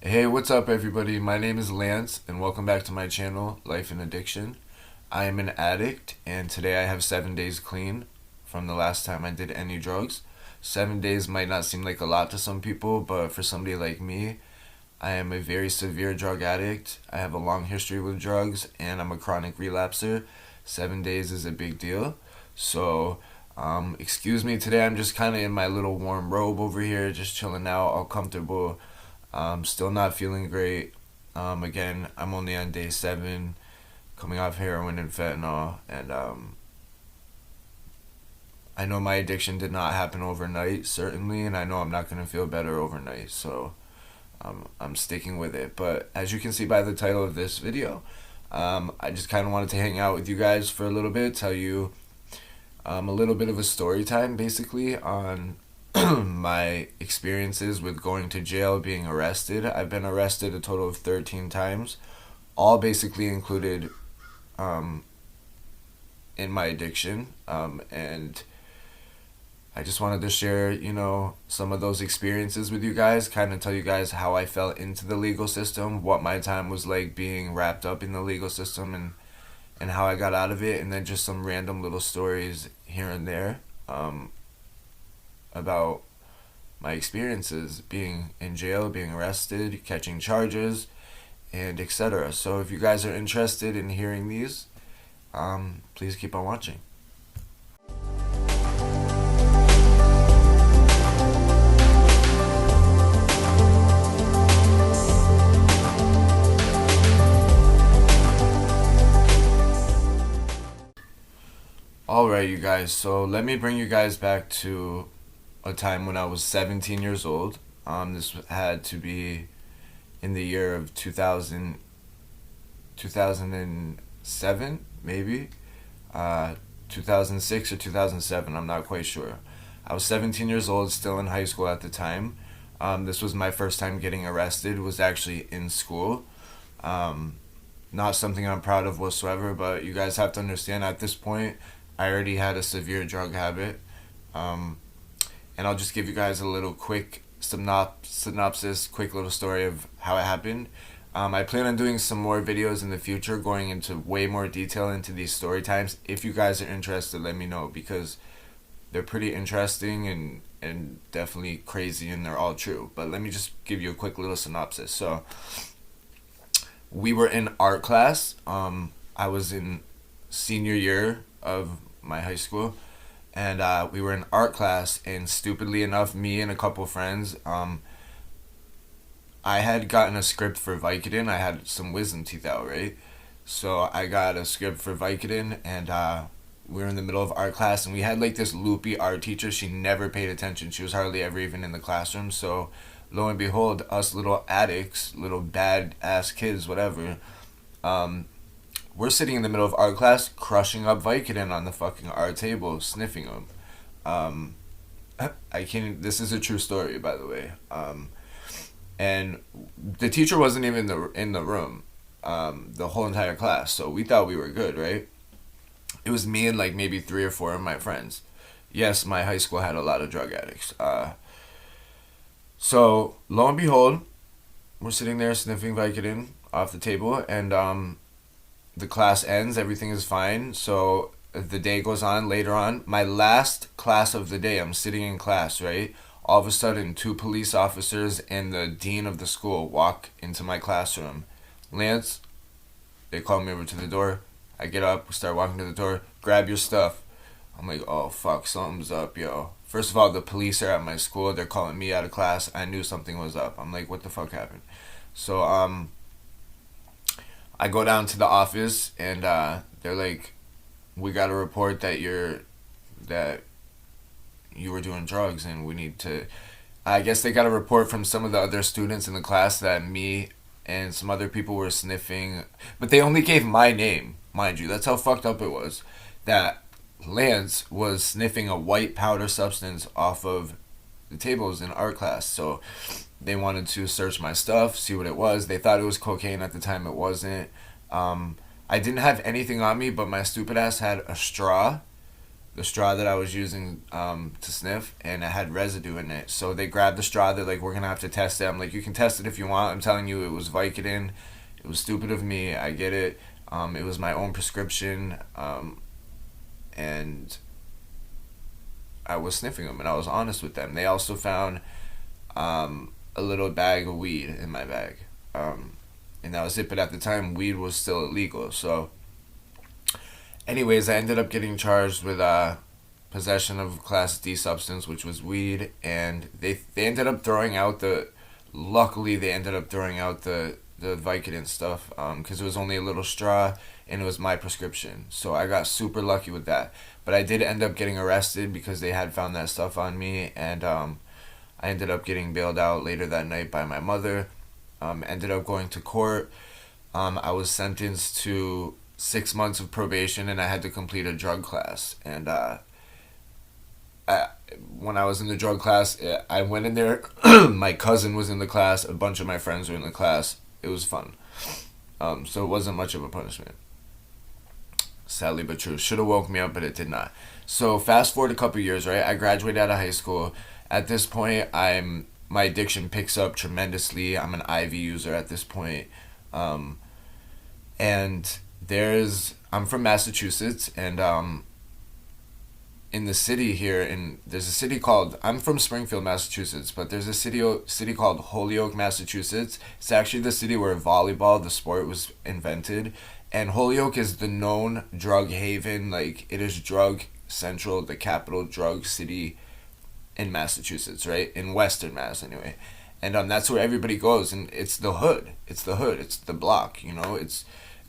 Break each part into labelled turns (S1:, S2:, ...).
S1: Hey, what's up, everybody? My name is Lance, and welcome back to my channel, Life and Addiction. I am an addict, and today I have 7 days clean from the last time I did any drugs. 7 days might not seem like a lot to some people, but for somebody like me, I am a very severe drug addict. I have a long history with drugs, and I'm a chronic relapser. 7 days is a big deal. So, excuse me, today I'm just kind of in my little warm robe over here, just chilling out, all comfortable. Still not feeling great. Again, I'm only on day 7, coming off heroin and fentanyl, and I know my addiction did not happen overnight, certainly, and I know I'm not gonna feel better overnight. So I'm sticking with it. But as you can see by the title of this video, I just kind of wanted to hang out with you guys for a little bit, tell you a little bit of a story time, basically, on my experiences with going to jail, being arrested. I've been arrested a total of 13 times, all basically included um, in my addiction. And I just wanted to share, some of those experiences with you guys, kind of tell you guys how I fell into the legal system, what my time was like being wrapped up in the legal system, and how I got out of it, and then just some random little stories here and there about my experiences being in jail, being arrested, catching charges, and etc. So if you guys are interested in hearing these, please keep on watching. Alright, you guys, so let me bring you guys back to a time when I was 17 years old. This had to be in the year of 2007, maybe, 2006 or 2007, I'm not quite sure. I was 17 years old, still in high school at the time. This was my first time getting arrested, was actually in school. Not something I'm proud of whatsoever, but you guys have to understand, at this point, I already had a severe drug habit. And I'll just give you guys a little quick synopsis, quick little story of how it happened. I plan on doing some more videos in the future, going into way more detail into these story times. If you guys are interested, let me know, because they're pretty interesting and definitely crazy, and they're all true. But let me just give you a quick little synopsis. So, we were in art class. I was in senior year of my high school, and we were in art class, and stupidly enough, me and a couple friends, I had gotten a script for Vicodin. I had some wisdom teeth out, right? So I got a script for Vicodin, and we were in the middle of art class, and we had like this loopy art teacher. She never paid attention. She was hardly ever even in the classroom. So lo and behold, us little addicts, little bad ass kids, whatever, we're sitting in the middle of art class, crushing up Vicodin on the fucking art table, sniffing them. I can't. This is a true story, by the way. And the teacher wasn't even in the room, the whole entire class. So we thought we were good, right? It was me and like maybe 3 or 4 of my friends. Yes, my high school had a lot of drug addicts. So lo and behold, we're sitting there sniffing Vicodin off the table, and the class ends. Everything is fine. So the day goes on. Later on, my last class of the day, I'm sitting in class, right? All of a sudden, 2 police officers and the dean of the school walk into my classroom. Lance, they call me over to the door. I get up, start walking to the door. Grab your stuff. I'm like, oh fuck, something's up, yo. First of all, the police are at my school. They're calling me out of class. I knew something was up. I'm like, what the fuck happened? So I go down to the office, and they're like, we got a report that you were doing drugs, and we need to. I guess they got a report from some of the other students in the class that me and some other people were sniffing, but they only gave my name, mind you. That's how fucked up it was. That Lance was sniffing a white powder substance off of the tables in art class. So they wanted to search my stuff, see what it was. They thought it was cocaine. At the time it wasn't. I didn't have anything on me, but my stupid ass had a straw the straw that I was using to sniff, and it had residue in it. So they grabbed the straw. They're like, "We're gonna have to test it." I'm like, "You can test it if you want. I'm telling you, it was Vicodin. It was stupid of me. I get it. It was my own prescription, and I was sniffing them, and I was honest with them. They also found a little bag of weed in my bag, and that was it. But at the time, weed was still illegal. So, anyways, I ended up getting charged with possession of Class D substance, which was weed, and they ended up throwing out the. Luckily, they ended up throwing out the Vicodin stuff because it was only a little straw and it was my prescription. So I got super lucky with that. But I did end up getting arrested because they had found that stuff on me, and I ended up getting bailed out later that night by my mother. Ended up going to court. I was sentenced to 6 months of probation, and I had to complete a drug class. And I, when I was in the drug class, I went in there. My cousin was in the class. A bunch of my friends were in the class. It was fun. So it wasn't much of a punishment. Sadly but true. Should have woke me up, but it did not. So fast forward a couple years, right? I graduated out of high school. At this point, my addiction picks up tremendously. I'm an IV user at this point. Um, and I'm from Massachusetts, and in the city here, there's a city called, I'm from Springfield, Massachusetts, but there's a city called Holyoke, Massachusetts. It's actually the city where volleyball, the sport, was invented. And Holyoke is the known drug haven. Like, it is drug central, the capital drug city in Massachusetts, right? In Western Mass, anyway. And that's where everybody goes, and it's the hood. It's the hood. It's the block, It's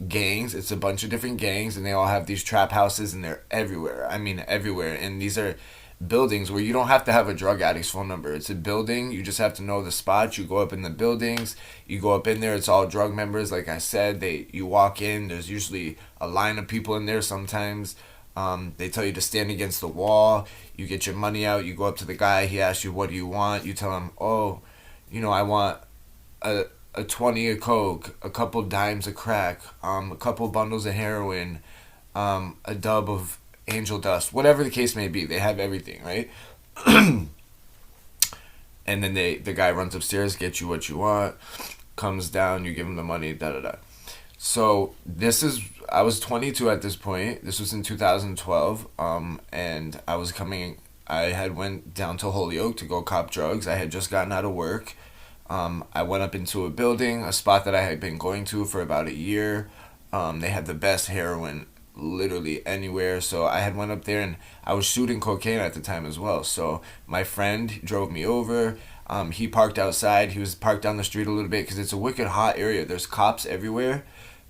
S1: gangs. It's a bunch of different gangs, and they all have these trap houses, and they're everywhere. I mean, everywhere. And these are buildings where you don't have to have a drug addict's phone number. It's a building. You just have to know the spot. You go up in the buildings. You go up in there. It's all drug members. Like I said, you walk in. There's usually a line of people in there sometimes. They tell you to stand against the wall. You get your money out. You go up to the guy. He asks you, "What do you want?" You tell him, "Oh, I want a 20 of coke, a couple dimes of crack, a couple bundles of heroin, a dub of angel dust," whatever the case may be. They have everything, right? And then the guy runs upstairs, gets you what you want, comes down, you give him the money, da da da. So I was 22 at this point. This was in 2012, and I had went down to Holyoke to go cop drugs. I had just gotten out of work. I went up into a building, a spot that I had been going to for about a year. They had the best heroin literally anywhere. So I had went up there, and I was shooting cocaine at the time as well. So my friend drove me over. He parked outside. He was parked down the street a little bit because it's a wicked hot area. There's cops everywhere.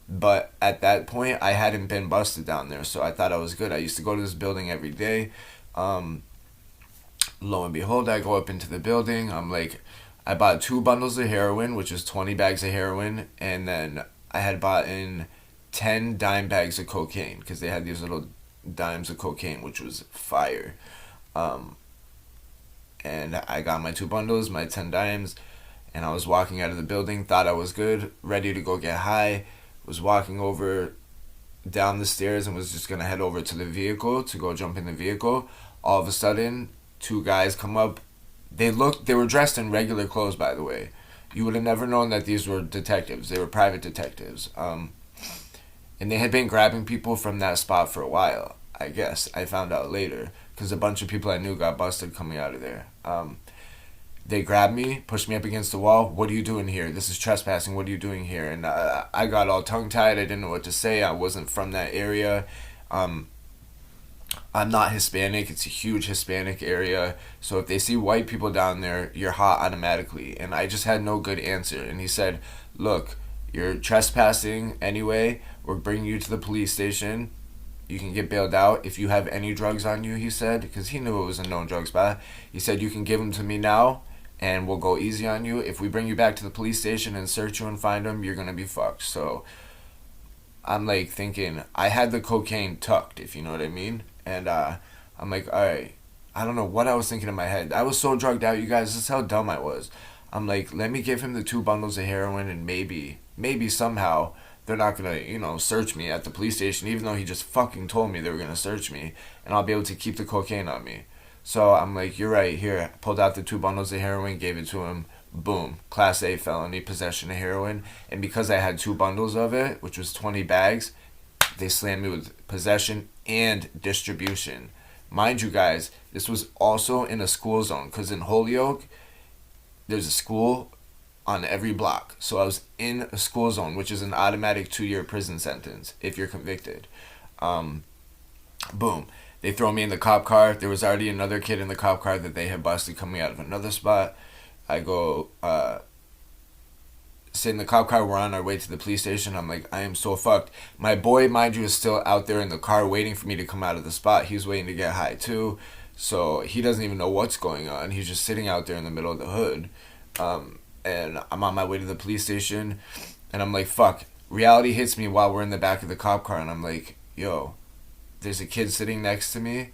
S1: But at that point, I hadn't been busted down there. So I thought I was good. I used to go to this building every day. Lo and behold, I go up into the building. I bought 2 bundles of heroin, which is 20 bags of heroin, and then I had bought in 10 dime bags of cocaine because they had these little dimes of cocaine, which was fire. And I got my 2 bundles, my 10 dimes, and I was walking out of the building, thought I was good, ready to go get high, was walking over down the stairs and was just going to head over to the vehicle to go jump in the vehicle. All of a sudden, 2 guys come up. They were dressed in regular clothes, by the way. You would have never known that these were detectives. They were private detectives. And they had been grabbing people from that spot for a while, I guess. I found out later, because a bunch of people I knew got busted coming out of there. They grabbed me, pushed me up against the wall. "What are you doing here? This is trespassing. What are you doing here?" And I got all tongue-tied. I didn't know what to say. I wasn't from that area. I'm not Hispanic. It's a huge Hispanic area. So if they see white people down there, you're hot automatically. And I just had no good answer. And he said, "Look, you're trespassing anyway. We're bringing you to the police station. You can get bailed out. If you have any drugs on you," he said, because he knew it was a known drug spot. He said, "You can give them to me now, and we'll go easy on you. If we bring you back to the police station and search you and find them, you're going to be fucked." So I'm thinking, I had the cocaine tucked, if you know what I mean. And I'm like, all right, I don't know what I was thinking in my head. I was so drugged out, you guys. This is how dumb I was. I'm like, let me give him the 2 bundles of heroin, and maybe somehow they're not gonna, search me at the police station, even though he just fucking told me they were gonna search me, and I'll be able to keep the cocaine on me. So I'm like, you're right. Here, I pulled out the 2 bundles of heroin, gave it to him. Boom, Class A felony, possession of heroin. And because I had 2 bundles of it, which was 20 bags, they slammed me with possession and distribution. Mind you guys, this was also in a school zone, because in Holyoke, there's a school on every block. So I was in a school zone, which is an automatic 2-year prison sentence if you're convicted. Boom. They throw me in the cop car. There was already another kid in the cop car that they had busted coming out of another spot. I go sit in the cop car. We're on our way to the police station. I'm like, I am so fucked. My boy, mind you, is still out there in the car waiting for me to come out of the spot. He's waiting to get high too. So he doesn't even know what's going on. He's just sitting out there in the middle of the hood. And I'm on my way to the police station. And I'm like, fuck. Reality hits me while we're in the back of the cop car. And I'm like, yo, there's a kid sitting next to me.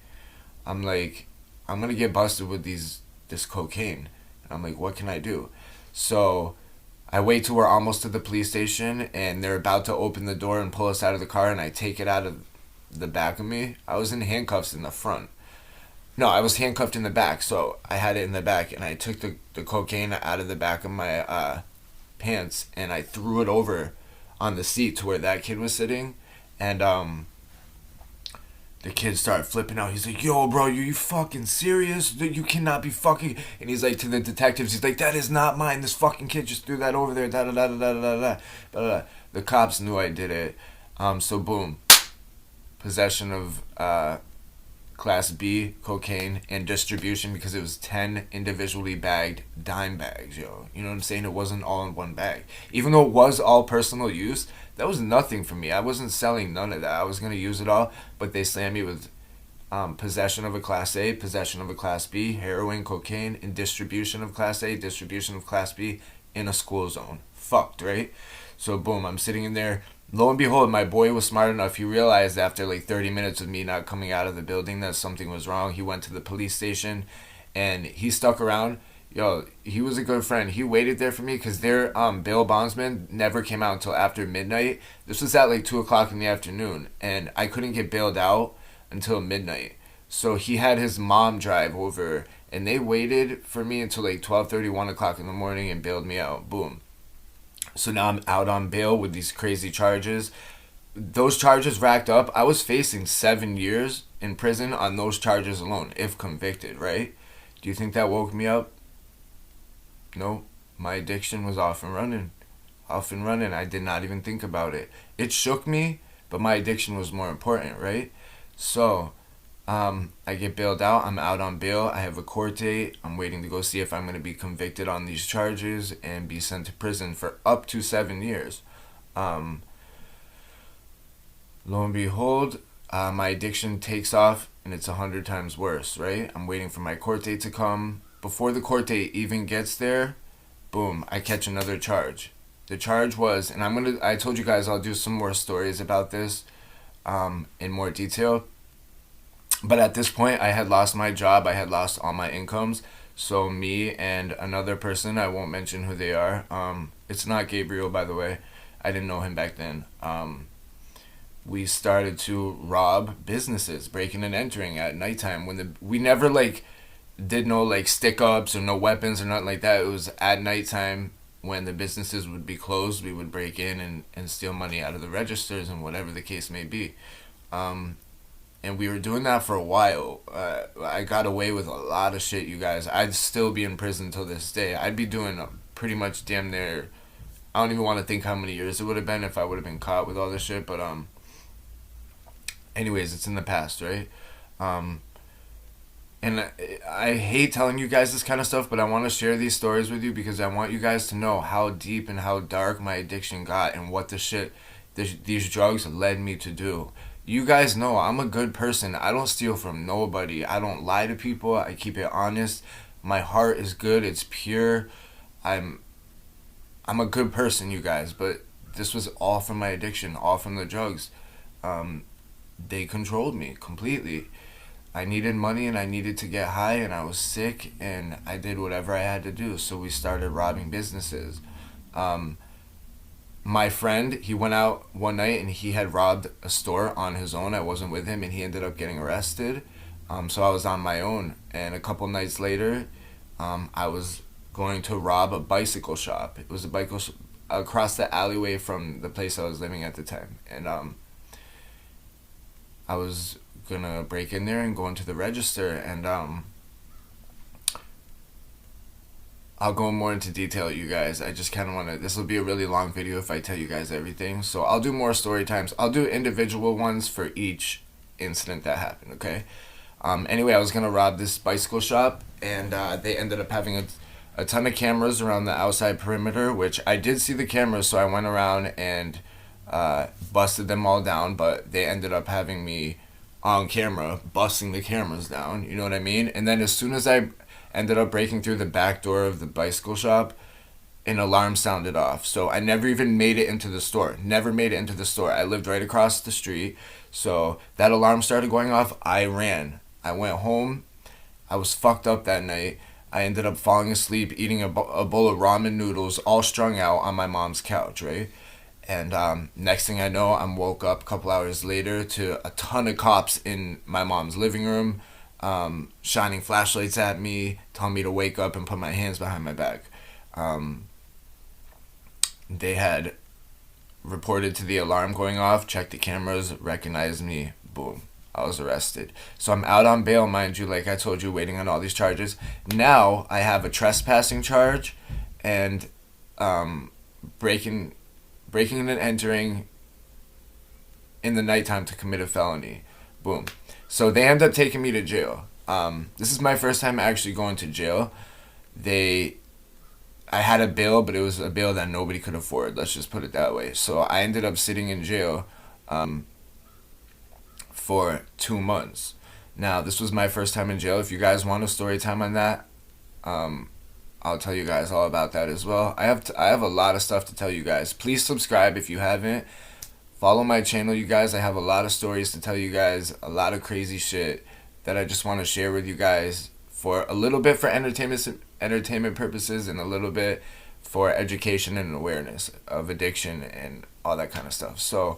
S1: I'm like, I'm going to get busted with this cocaine. And I'm like, what can I do? So I wait till we're almost to the police station, and they're about to open the door and pull us out of the car, and I take it out of the back of me. I was in handcuffs in the front. No, I was handcuffed in the back, so I had it in the back, and I took the cocaine out of the back of my pants, and I threw it over on the seat to where that kid was sitting, and the kid started flipping out. He's like, yo, bro, you fucking serious? You cannot be fucking... And he's like, to the detectives, he's like, that is not mine. This fucking kid just threw that over there. Da-da-da-da-da-da-da. The cops knew I did it. So, boom. Possession of Class B cocaine and distribution, because it was 10 individually bagged dime bags, yo. You know what I'm saying? It wasn't all in one bag. Even though it was all personal use, that was nothing for me. I wasn't selling none of that. I was going to use it all, but they slammed me with possession of a Class A, possession of a Class B, heroin, cocaine, and distribution of Class A, distribution of Class B in a school zone. Fucked, right? So, boom, I'm sitting in there. Lo and behold, my boy was smart enough. He realized after like 30 minutes of me not coming out of the building that something was wrong. He went to the police station, and he stuck around. Yo, he was a good friend. He waited there for me because their bail bondsman never came out until after midnight. This was at like 2 o'clock in the afternoon, and I couldn't get bailed out until midnight. So he had his mom drive over, and they waited for me until like 12:30, 1 o'clock in the morning, and bailed me out. Boom. So now I'm out on bail with these crazy charges. Those charges racked up. I was facing 7 years in prison on those charges alone, if convicted, right? Do you think that woke me up? No. My addiction was off and running. Off and running. I did not even think about it. It shook me, but my addiction was more important, right? So, I get bailed out. I'm out on bail. I have a court date. I'm waiting to go see if I'm going to be convicted on these charges and be sent to prison for up to 7 years. Lo and behold, my addiction takes off, and it's 100 times worse, right? I'm waiting for my court date to come. Before the court date even gets there, boom, I catch another charge. The charge was, and I told you guys I'll do some more stories about this in more detail. But at this point, I had lost my job. I had lost all my incomes. So me and another person, I won't mention who they are. It's not Gabriel, by the way. I didn't know him back then. We started to rob businesses, breaking and entering at nighttime. We never did no stick ups or no weapons or nothing like that. It was at nighttime when the businesses would be closed. We would break in and steal money out of the registers and whatever the case may be. And we were doing that for a while. I got away with a lot of shit, you guys. I'd still be in prison till this day. I'd be doing pretty much damn near... I don't even want to think how many years it would have been if I would have been caught with all this shit. But anyways, it's in the past, right? And I hate telling you guys this kind of stuff, but I want to share these stories with you because I want you guys to know how deep and how dark my addiction got and what these drugs led me to do. You guys know I'm a good person. I don't steal from nobody. I don't lie to people. I keep it honest. My heart is good. It's pure. I'm a good person, you guys. But this was all from my addiction, all from the drugs. They controlled me completely. I needed money and I needed to get high and I was sick and I did whatever I had to do. So we started robbing businesses. my friend, he went out one night and he had robbed a store on his own. I wasn't with him, and he ended up getting arrested. So I was on my own, and a couple nights later, I was going to rob a bicycle shop. It was a across the alleyway from the place I was living at the time, and I was gonna break in there and go into the register, and I'll go more into detail, you guys. I just kind of want to. This will be a really long video if I tell you guys everything. So I'll do more story times. I'll do individual ones for each incident that happened. Okay. Anyway, I was gonna rob this bicycle shop, and they ended up having a ton of cameras around the outside perimeter, which I did see the cameras, so I went around and busted them all down. But they ended up having me on camera busting the cameras down. You know what I mean? And then as soon as I ended up breaking through the back door of the bicycle shop, an alarm sounded off. So I never even made it into the store. Never made it into the store. I lived right across the street. So that alarm started going off. I ran. I went home. I was fucked up that night. I ended up falling asleep, eating a bowl of ramen noodles, all strung out on my mom's couch, right? And next thing I know, I'm woke up a couple hours later to a ton of cops in my mom's living room, shining flashlights at me, telling me to wake up and put my hands behind my back. They had reported to the alarm going off, checked the cameras, recognized me, boom, I was arrested. So I'm out on bail, mind you, like I told you, waiting on all these charges. Now I have a trespassing charge and breaking and entering in the nighttime to commit a felony. Boom. So they end up taking me to jail. This is my first time actually going to jail. I had a bail, but it was a bail that nobody could afford. Let's just put it that way. So I ended up sitting in jail for 2 months. Now, this was my first time in jail. If you guys want a story time on that, I'll tell you guys all about that as well. I have a lot of stuff to tell you guys. Please subscribe if you haven't. Follow my channel, you guys. I have a lot of stories to tell you guys, a lot of crazy shit that I just want to share with you guys, for a little bit for entertainment purposes, and a little bit for education and awareness of addiction and all that kind of stuff. So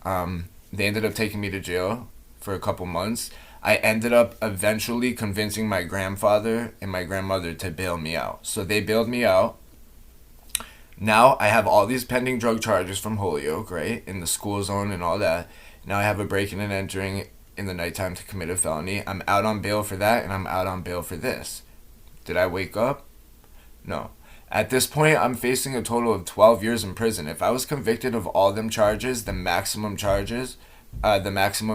S1: they ended up taking me to jail for a couple months. I ended up eventually convincing my grandfather and my grandmother to bail me out. So they bailed me out. Now I have all these pending drug charges from Holyoke, right, in the school zone and all that. Now I have a breaking and entering in the nighttime to commit a felony. I'm out on bail for that, and I'm out on bail for this. Did I wake up? No. At this point, I'm facing a total of 12 years in prison. If I was convicted of all them charges, the maximum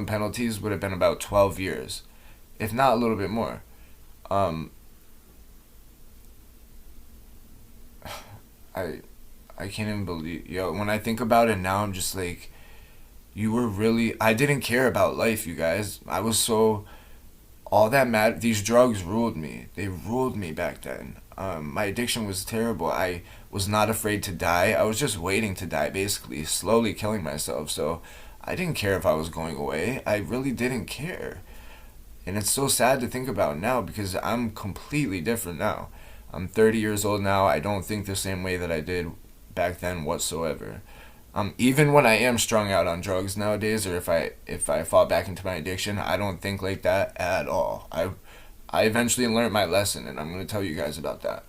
S1: penalties would have been about 12 years, if not a little bit more. I can't even believe, when I think about it now, I'm just like, I didn't care about life, you guys. I was so, all that mad, these drugs ruled me. They ruled me back then. My addiction was terrible. I was not afraid to die. I was just waiting to die, basically, slowly killing myself. So I didn't care if I was going away. I really didn't care. And it's so sad to think about now, because I'm completely different now. I'm 30 years old now. I don't think the same way that I did back then whatsoever. Even when I am strung out on drugs nowadays, or if I fall back into my addiction, I don't think like that at all. I eventually learned my lesson, and I'm going to tell you guys about that.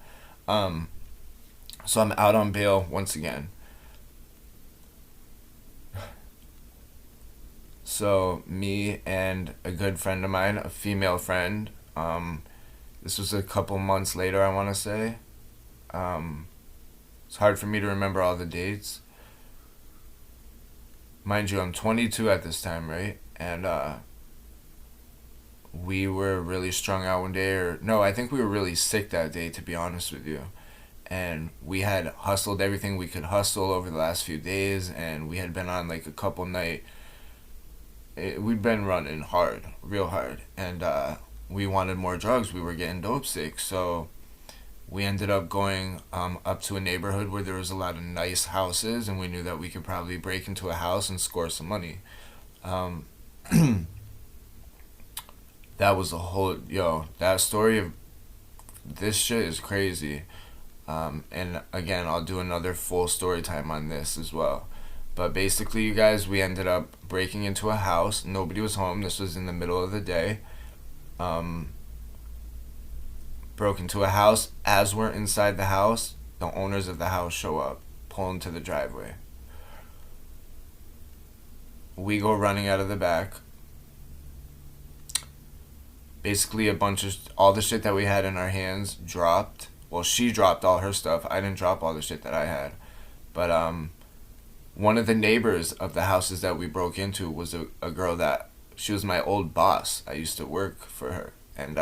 S1: So I'm out on bail once again. So me and a good friend of mine, a female friend, this was a couple months later, I want to say. It's hard for me to remember all the dates. Mind you, I'm 22 at this time, right? And we were really strung out one day, I think we were really sick that day, to be honest with you. And we had hustled everything we could hustle over the last few days, and we had been on like a couple we'd been running hard, real hard, and we wanted more drugs. We were getting dope sick, so we ended up going up to a neighborhood where there was a lot of nice houses, and we knew that we could probably break into a house and score some money. That was a whole, that story of this shit is crazy. And again, I'll do another full story time on this as well. But basically, you guys, we ended up breaking into a house. Nobody was home. This was in the middle of the day. Um, broke into a house. As we're inside the house, the owners of the house show up, pull into the driveway. We go running out of the back. Basically, a bunch of all the shit that we had in our hands dropped. Well, she dropped all her stuff. I didn't drop all the shit that I had. But one of the neighbors of the houses that we broke into was a girl that she was my old boss. I used to work for her. And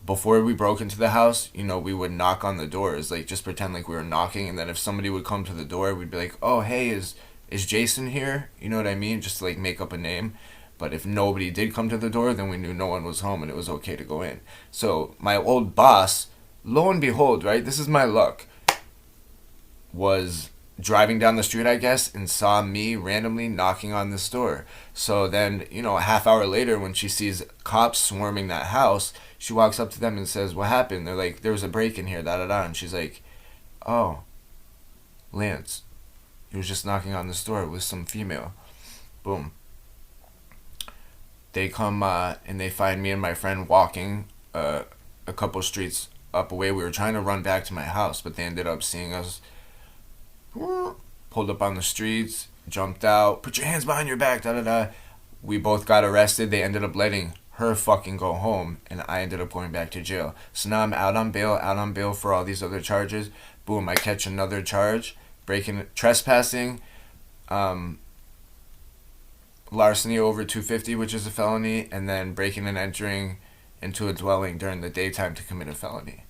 S1: before we broke into the house, we would knock on the doors, like just pretend like we were knocking, and then if somebody would come to the door, we'd be like, "Oh, hey, is Jason here?" You know what I mean? Just to like make up a name. But if nobody did come to the door, then we knew no one was home and it was okay to go in. So my old boss, lo and behold, right, this is my luck, was driving down the street, I guess, and saw me randomly knocking on this door. So then, a half hour later, when she sees cops swarming that house, she walks up to them and says, "What happened?" They're like, "There was a break in here, da da da." And she's like, "Oh, Lance, he was just knocking on this door with some female." Boom. They come and they find me and my friend walking a couple streets up away. We were trying to run back to my house, but they ended up seeing us. Pulled up on the streets, jumped out, "Put your hands behind your back, da da da." We both got arrested. They ended up letting her fucking go home, and I ended up going back to jail. So now I'm out on bail for all these other charges. Boom, I catch another charge, trespassing, larceny over 250, which is a felony, and then breaking and entering into a dwelling during the daytime to commit a felony.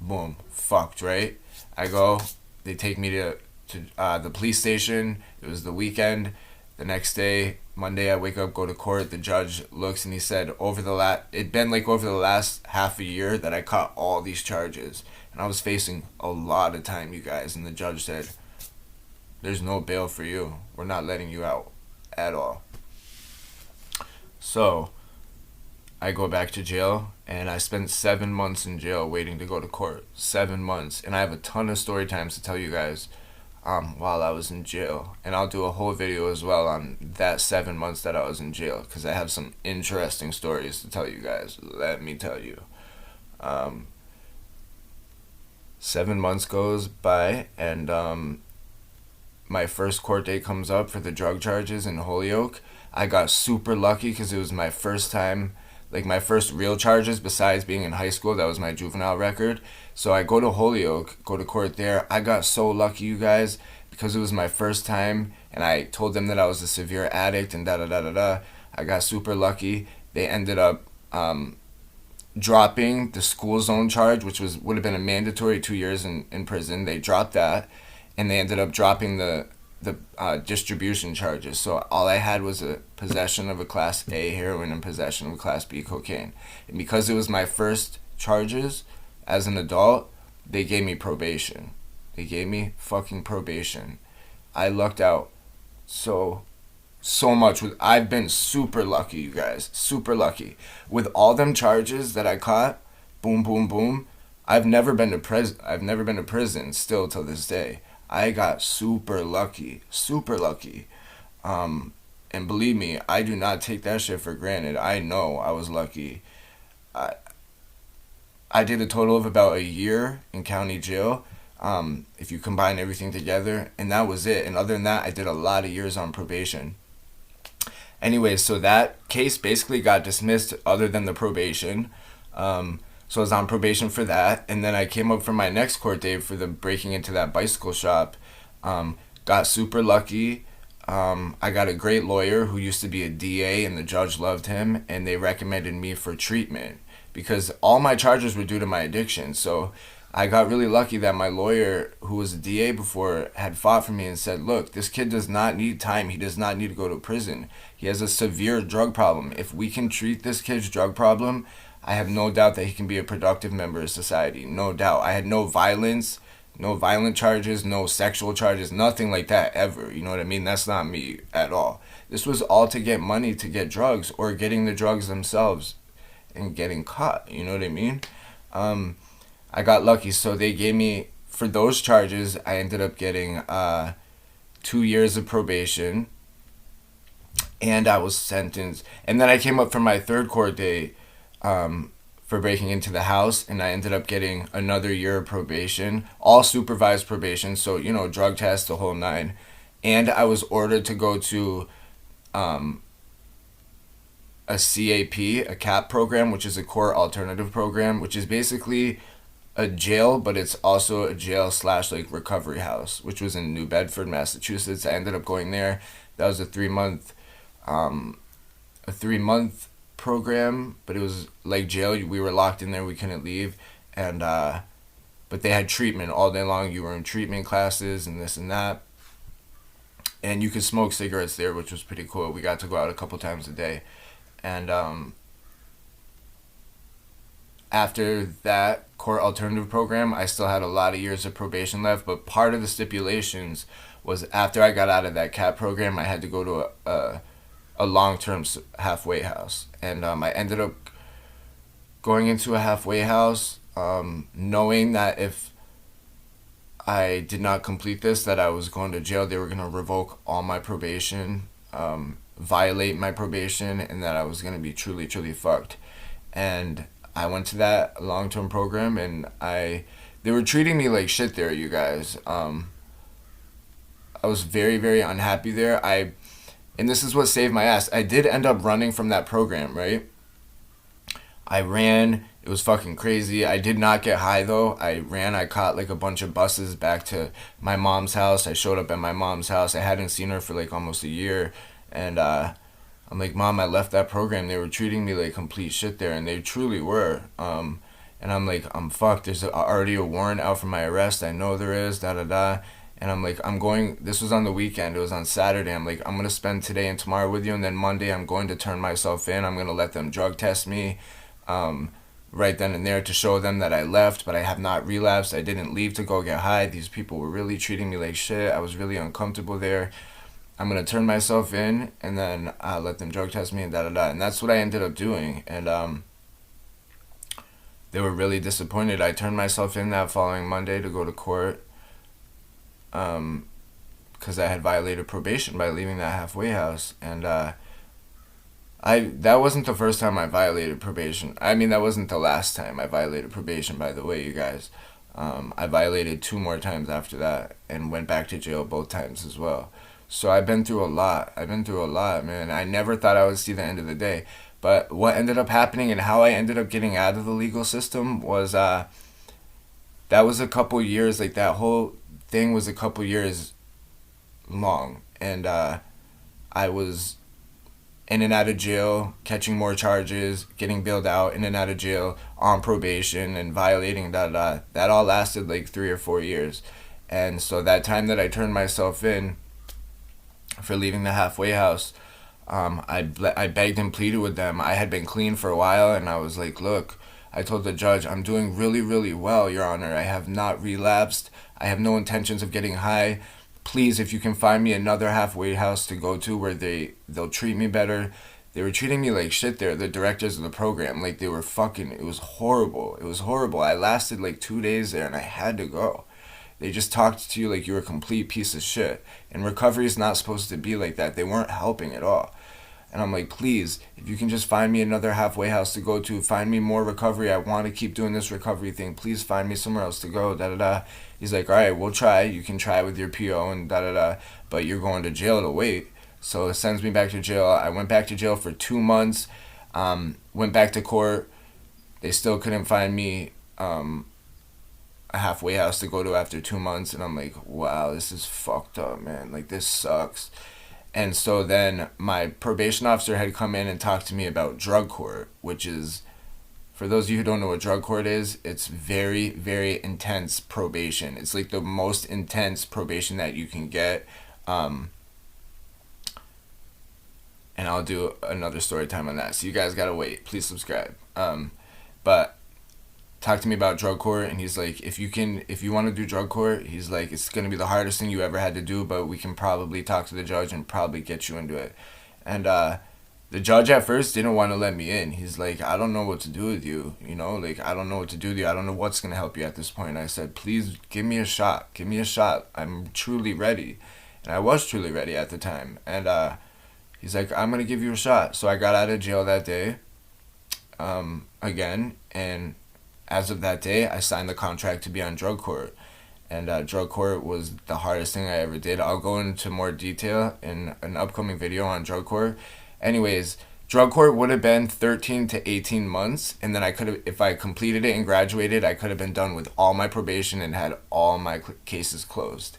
S1: Boom, fucked, right? I go. They take me to the police station. It was the weekend. The next day, Monday, I wake up, go to court. The judge looks and he said, it'd been like over the last half a year that I caught all these charges. And I was facing a lot of time, you guys. And the judge said, "There's no bail for you. We're not letting you out at all." So I go back to jail, and I spent 7 months in jail waiting to go to court. 7 months. And I have a ton of story times to tell you guys while I was in jail. And I'll do a whole video as well on that 7 months that I was in jail, because I have some interesting stories to tell you guys. Let me tell you. 7 months goes by, and my first court date comes up for the drug charges in Holyoke. I got super lucky because it was my first time, like my first real charges besides being in high school. That was my juvenile record. So I go to Holyoke, go to court there. I got so lucky, you guys, because it was my first time, and I told them that I was a severe addict and da da da da da. I got super lucky. They ended up dropping the school zone charge, which would have been a mandatory 2 years in prison. They dropped that, and they ended up dropping the distribution charges. So all I had was a possession of a Class A heroin and possession of a Class B cocaine. And because it was my first charges as an adult, they gave me probation. They gave me fucking probation. I lucked out so much. I've been super lucky, you guys. Super lucky. With all them charges that I caught, boom, boom, boom, I've never been to prison still till this day. I got super lucky. Super lucky. And believe me, I do not take that shit for granted. I know I was lucky. I did a total of about a year in county jail, if you combine everything together, and that was it. And other than that, I did a lot of years on probation. Anyway, so that case basically got dismissed other than the probation. So I was on probation for that, and then I came up for my next court date for the breaking into that bicycle shop. Got super lucky. I got a great lawyer who used to be a DA, and the judge loved him, and they recommended me for treatment because all my charges were due to my addiction. So I got really lucky that my lawyer, who was a DA before, had fought for me and said, "Look, this kid does not need time. He does not need to go to prison. He has a severe drug problem. If we can treat this kid's drug problem, I have no doubt that he can be a productive member of society." No doubt. I had no violence, no violent charges, no sexual charges, nothing like that ever. You know what I mean? That's not me at all. This was all to get money to get drugs, or getting the drugs themselves and getting caught. You know what I mean? I got lucky. So they gave me, for those charges, I ended up getting 2 years of probation, and I was sentenced. And then I came up for my third court date for breaking into the house, and I ended up getting another year of probation, all supervised probation, so, drug test, the whole nine. And I was ordered to go to a CAP, a CAP program, which is a court alternative program, which is basically a jail, but it's also a jail slash like recovery house, which was in New Bedford, Massachusetts. I ended up going there. That was a 3 month program, but it was like jail. We were locked in there. We couldn't leave, and but they had treatment all day long. You were in treatment classes and this and that, and you could smoke cigarettes there, which was pretty cool. We got to go out a couple times a day, and after that court alternative program, I still had a lot of years of probation left, but part of the stipulations was after I got out of that CAP program, I had to go to a long-term halfway house. And I ended up going into a halfway house, knowing that if I did not complete this, that I was going to jail. They were going to revoke all my probation, violate my probation, and that I was going to be truly, truly fucked. And I went to that long-term program, and they were treating me like shit there, you guys. I was very, very unhappy there. And this is what saved my ass. I did end up running from that program, right? I ran. It was fucking crazy. I did not get high, though. I ran. I caught like a bunch of buses back to my mom's house. I showed up at my mom's house. I hadn't seen her for like almost a year. And I'm like, Mom, I left that program. They were treating me like complete shit there, and they truly were. And I'm like, I'm fucked. There's already a warrant out for my arrest. I know there is, da-da-da. And I'm like, this was on the weekend. It was on Saturday. I'm like, I'm going to spend today and tomorrow with you, and then Monday I'm going to turn myself in. I'm going to let them drug test me right then and there to show them that I left, but I have not relapsed. I didn't leave to go get high. These people were really treating me like shit. I was really uncomfortable there. I'm going to turn myself in, and then let them drug test me, and da-da-da. And that's what I ended up doing. And they were really disappointed. I turned myself in that following Monday to go to court because I had violated probation by leaving that halfway house. And that wasn't the first time I violated probation. I mean, that wasn't the last time I violated probation, by the way, you guys. I violated 2 more times after that and went back to jail both times as well. So I've been through a lot. Man. I never thought I would see the end of the day. But what ended up happening and how I ended up getting out of the legal system was that was a couple years. Like, that whole thing was a couple years long. And I was in and out of jail, catching more charges, getting bailed out, in and out of jail, on probation, and violating da-da-da. That all lasted like 3 or 4 years. And so that time that I turned myself in for leaving the halfway house, I begged and pleaded with them. I had been clean for a while, and I was like, look, I told the judge, I'm doing really, really well, Your Honor. I have not relapsed. I have no intentions of getting high. Please, if you can find me another halfway house to go to where they'll treat me better. They were treating me like shit there, the directors of the program. Like, they were fucking, it was horrible. I lasted like 2 days there, and I had to go. They just talked to you like you were a complete piece of shit. And recovery is not supposed to be like that. They weren't helping at all. And I'm like, please, if you can just find me another halfway house to go to, find me more recovery. I want to keep doing this recovery thing. Please find me somewhere else to go, da-da-da. He's like, all right, we'll try. You can try with your PO and da-da-da. But you're going to jail to wait. So it sends me back to jail. I went back to jail for 2 months. Went back to court. They still couldn't find me a halfway house to go to after 2 months. And I'm like, wow, this is fucked up, man. Like, this sucks. And so then my probation officer had come in and talked to me about drug court, which is, for those of you who don't know what drug court is, it's very, very intense probation. It's like the most intense probation that you can get. And I'll do another story time on that. So you guys gotta wait. Please subscribe. But talked to me about drug court, and he's like, if you want to do drug court, he's like, it's going to be the hardest thing you ever had to do, but we can probably talk to the judge and probably get you into it. And The judge at first didn't want to let me in. He's like, I don't know what to do with you. Like, I don't know what to do with you. I don't know what's going to help you at this point. I said, please give me a shot. Give me a shot. I'm truly ready. And I was truly ready at the time. And he's like, I'm going to give you a shot. So I got out of jail that day again. And as of that day, I signed the contract to be on drug court. And drug court was the hardest thing I ever did. I'll go into more detail in an upcoming video on drug court. Anyways, drug court would have been 13 to 18 months, and then I could have, if I completed it and graduated, I could have been done with all my probation and had all my cases closed.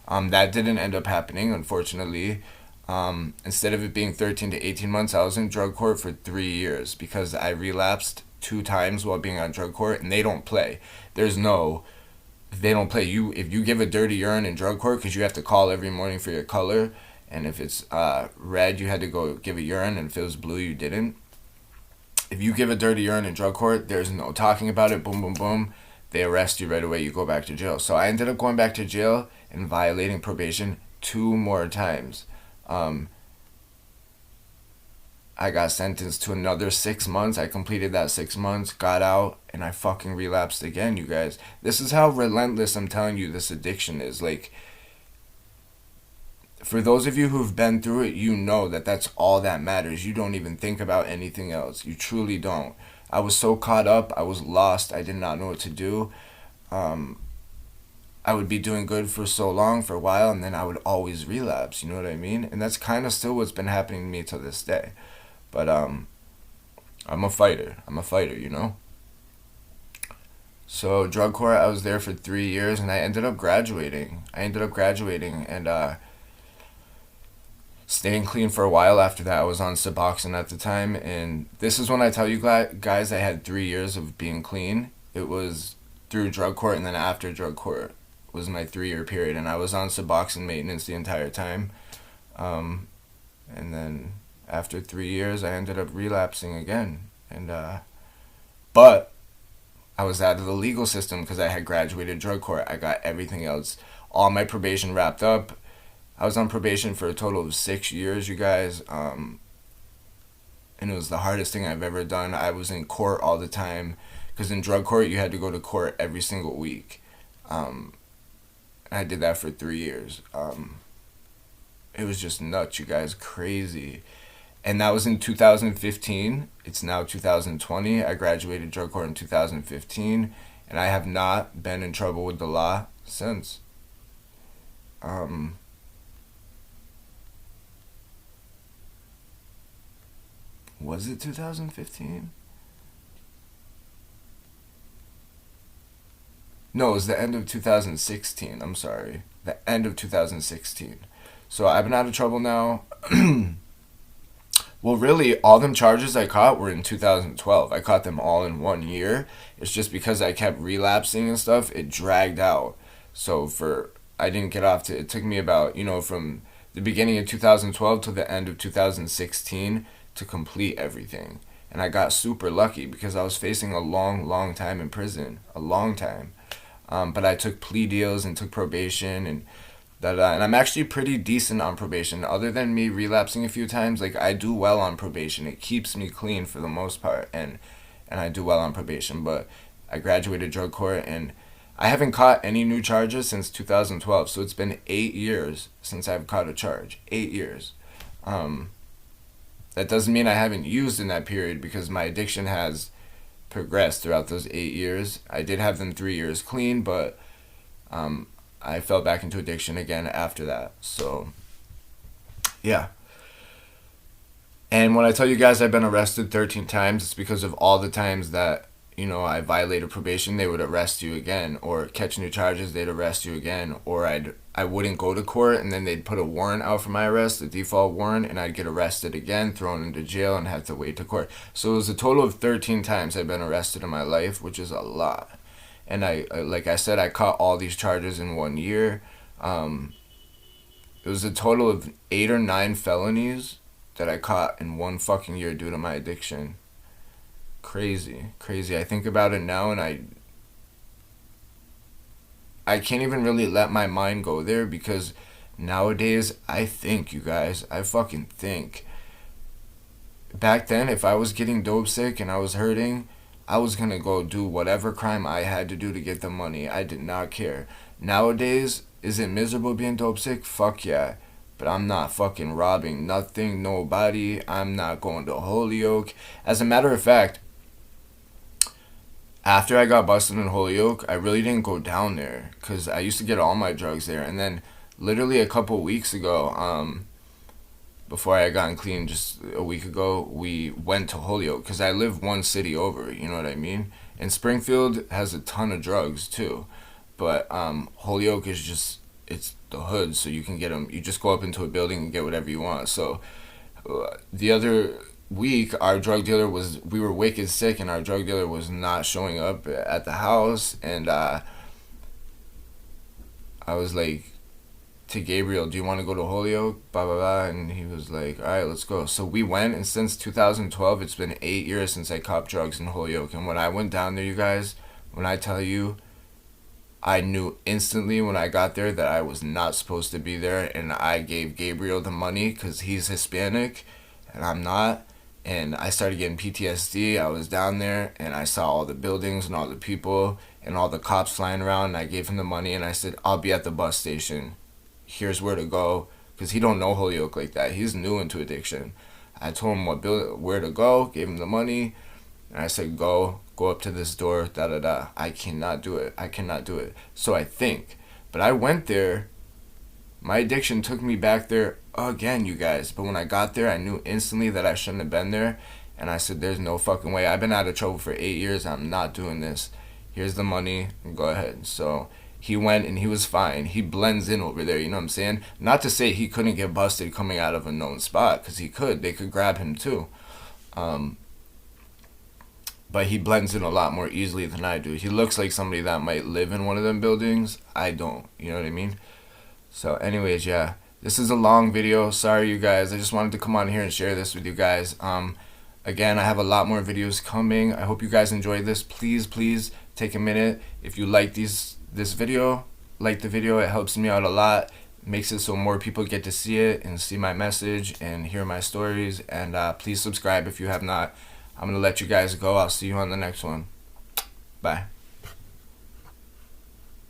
S1: That didn't end up happening, unfortunately. Instead of it being 13 to 18 months, I was in drug court for 3 years because I relapsed 2 times while being on drug court, and they don't play. They don't play. If you give a dirty urine in drug court, because you have to call every morning for your color, and if it's red, you had to go give a urine, and if it was blue, you didn't. If you give a dirty urine in drug court, there's no talking about it. Boom, boom, boom. They arrest you right away. You go back to jail. So I ended up going back to jail and violating probation 2 more times. I got sentenced to another 6 months. I completed that 6 months, got out, and I fucking relapsed again, you guys. This is how relentless I'm telling you this addiction is. Like, for those of you who've been through it, you know that that's all that matters. You don't even think about anything else. You truly don't. I was so caught up. I was lost. I did not know what to do. I would be doing good for so long, for a while, and then I would always relapse. You know what I mean? And that's kind of still what's been happening to me to this day. But I'm a fighter. So drug court, I was there for 3 years, and I ended up graduating. And staying clean for a while after that. I was on Suboxone at the time, and this is when I tell you guys I had 3 years of being clean. It was through drug court, and then after drug court was my 3-year period, and I was on Suboxone maintenance the entire time. And then after 3 years, I ended up relapsing again. But I was out of the legal system because I had graduated drug court. I got everything else, all my probation wrapped up. I was on probation for a total of 6 years, you guys. And it was the hardest thing I've ever done. I was in court all the time because in drug court, you had to go to court every single week. I did that for 3 years. It was just nuts, you guys, crazy. And that was in 2015. It's now 2020. I graduated drug court in 2015, and I have not been in trouble with the law since. Was it 2015? No, it was the end of 2016. I'm sorry. The end of 2016. So I've been out of trouble now. Well, really, all them charges I caught were in 2012. I caught them all in 1 year. It's just because I kept relapsing and stuff, it dragged out. So I didn't get off it took me about, from the beginning of 2012 to the end of 2016 to complete everything. And I got super lucky because I was facing a long, long time in prison. A long time. But I took plea deals and took probation and and I'm actually pretty decent on probation. Other than me relapsing a few times, like, I do well on probation. It keeps me clean for the most part, and I do well on probation. But I graduated drug court, and I haven't caught any new charges since 2012. So it's been 8 years since I've caught a charge. 8 years. That doesn't mean I haven't used in that period because my addiction has progressed throughout those 8 years. I did have them 3 years clean, but I fell back into addiction again after that. So, yeah. And when I tell you guys I've been arrested 13 times, it's because of all the times that, I violated probation, they would arrest you again. Or catch new charges, they'd arrest you again. Or I wouldn't go to court, and then they'd put a warrant out for my arrest, a default warrant, and I'd get arrested again, thrown into jail, and have to wait to court. So it was a total of 13 times I've been arrested in my life, which is a lot. And I like I said, I caught all these charges in 1 year. It was a total of 8 or 9 felonies that I caught in 1 fucking year due to my addiction. Crazy. I think about it now, and I can't even really let my mind go there because nowadays I think, you guys, I fucking think. back then, if I was getting dope sick and I was hurting, I was gonna go do whatever crime I had to do to get the money. I did not care. Nowadays, is it miserable being dope sick? Fuck yeah. But I'm not fucking robbing nothing, nobody. I'm not going to Holyoke. As a matter of fact, after I got busted in Holyoke, I really didn't go down there because I used to get all my drugs there. And then, literally a couple weeks ago, before I had gotten clean, just a week ago, we went to Holyoke because I live one city over. You know what I mean? And Springfield has a ton of drugs too, but Holyoke is just, it's the hood, so you can get them. You just go up into a building and get whatever you want. So the other week, our drug dealer was, we were wicked sick, and our drug dealer was not showing up at the house, and I was like to Gabriel, do you want to go to Holyoke? Blah, blah, blah. And he was like, all right, let's go. So we went, and since 2012, it's been 8 years since I copped drugs in Holyoke. And when I went down there, you guys, when I tell you, I knew instantly when I got there that I was not supposed to be there. And I gave Gabriel the money because he's Hispanic and I'm not. And I started getting PTSD. I was down there and I saw all the buildings and all the people and all the cops flying around. And I gave him the money and I said, I'll be at the bus station. Here's where to go, because he don't know Holyoke like that. He's new into addiction. I told him where to go, gave him the money, and I said, go up to this door, da da da. I cannot do it. So I think, but I went there. My addiction took me back there again, you guys. But when I got there, I knew instantly that I shouldn't have been there, and I said, there's no fucking way. I've been out of trouble for 8 years. I'm not doing this. Here's the money. Go ahead. So he went and he was fine. He blends in over there, you know what I'm saying? Not to say he couldn't get busted coming out of a known spot, because he could. They could grab him too. But he blends in a lot more easily than I do. He looks like somebody that might live in one of them buildings. I don't, you know what I mean? So anyways, yeah. This is a long video. Sorry, you guys. I just wanted to come on here and share this with you guys. Again, I have a lot more videos coming. I hope you guys enjoyed this. Please take a minute. If you like this video, like the video. It helps me out a lot, makes it so more people get to see it and see my message and hear my stories. And please subscribe if you have not. I'm gonna let you guys go. I'll see you on the next one. Bye.